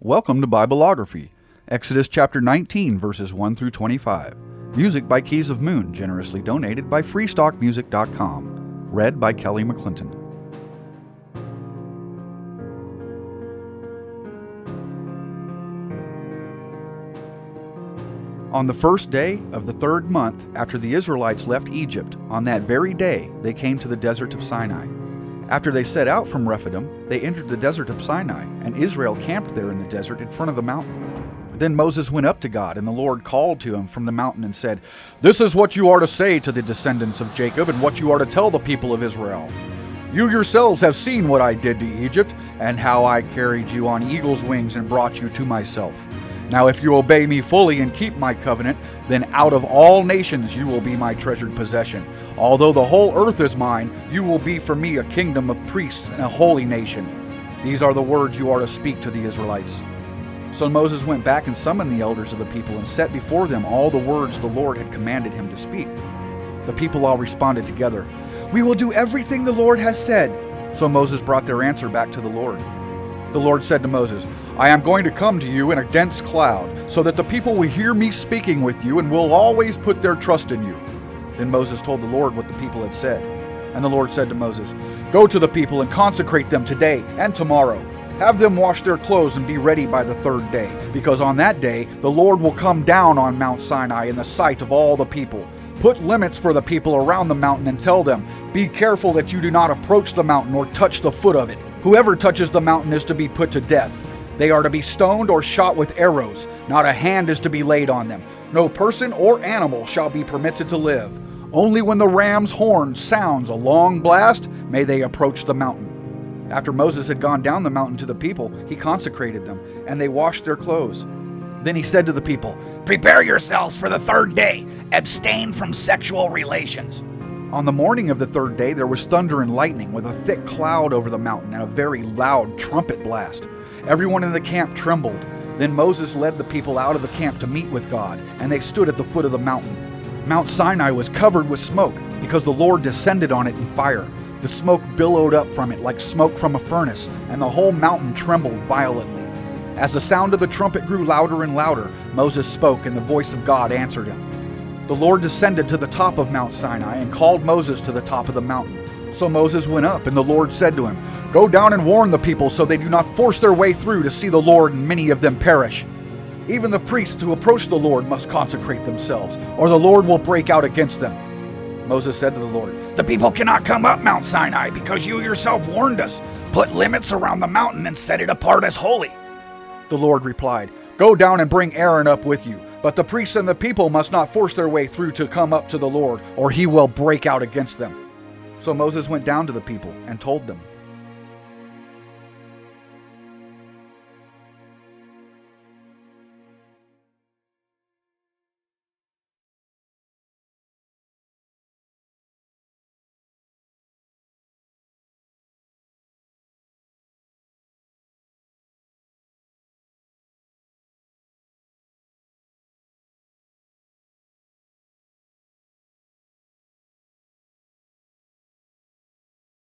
Welcome to Bibleography, Exodus chapter 19, verses 1 through 25. Music by Keys of Moon, generously donated by freestockmusic.com. Read by Kelly McClinton. On the first day of the third month after the Israelites left Egypt, on that very day they came to the Desert of Sinai. After they set out from Rephidim, they entered the Desert of Sinai, and Israel camped there in the desert in front of the mountain. Then Moses went up to God, and the Lord called to him from the mountain and said, "This is what you are to say to the descendants of Jacob, and what you are to tell the people of Israel. You yourselves have seen what I did to Egypt, and how I carried you on eagle's wings and brought you to myself. Now if you obey me fully and keep my covenant, then out of all nations you will be my treasured possession. Although the whole earth is mine, you will be for me a kingdom of priests and a holy nation. These are the words you are to speak to the Israelites." So Moses went back and summoned the elders of the people and set before them all the words the Lord had commanded him to speak. The people all responded together, "We will do everything the Lord has said." So Moses brought their answer back to the Lord. The Lord said to Moses, "I am going to come to you in a dense cloud, so that the people will hear me speaking with you and will always put their trust in you." Then Moses told the Lord what the people had said. And the Lord said to Moses, "Go to the people and consecrate them today and tomorrow. Have them wash their clothes and be ready by the third day, because on that day the Lord will come down on Mount Sinai in the sight of all the people. Put limits for the people around the mountain and tell them, 'Be careful that you do not approach the mountain or touch the foot of it. Whoever touches the mountain is to be put to death. They are to be stoned or shot with arrows. Not a hand is to be laid on them. No person or animal shall be permitted to live. Only when the ram's horn sounds a long blast may they approach the mountain." After Moses had gone down the mountain to the people, he consecrated them, and they washed their clothes. Then he said to the people, "Prepare yourselves for the third day. Abstain from sexual relations." On the morning of the third day there was thunder and lightning, with a thick cloud over the mountain and a very loud trumpet blast. Everyone in the camp trembled. Then Moses led the people out of the camp to meet with God, and they stood at the foot of the mountain. Mount Sinai was covered with smoke, because the Lord descended on it in fire. The smoke billowed up from it like smoke from a furnace, and the whole mountain trembled violently. As the sound of the trumpet grew louder and louder, Moses spoke, and the voice of God answered him. The Lord descended to the top of Mount Sinai and called Moses to the top of the mountain. So Moses went up, and the Lord said to him, "Go down and warn the people so they do not force their way through to see the Lord and many of them perish. Even the priests who approach the Lord must consecrate themselves, or the Lord will break out against them." Moses said to the Lord, "The people cannot come up Mount Sinai because you yourself warned us. Put limits around the mountain and set it apart as holy." The Lord replied, "Go down and bring Aaron up with you. But the priests and the people must not force their way through to come up to the Lord, or he will break out against them." So Moses went down to the people and told them.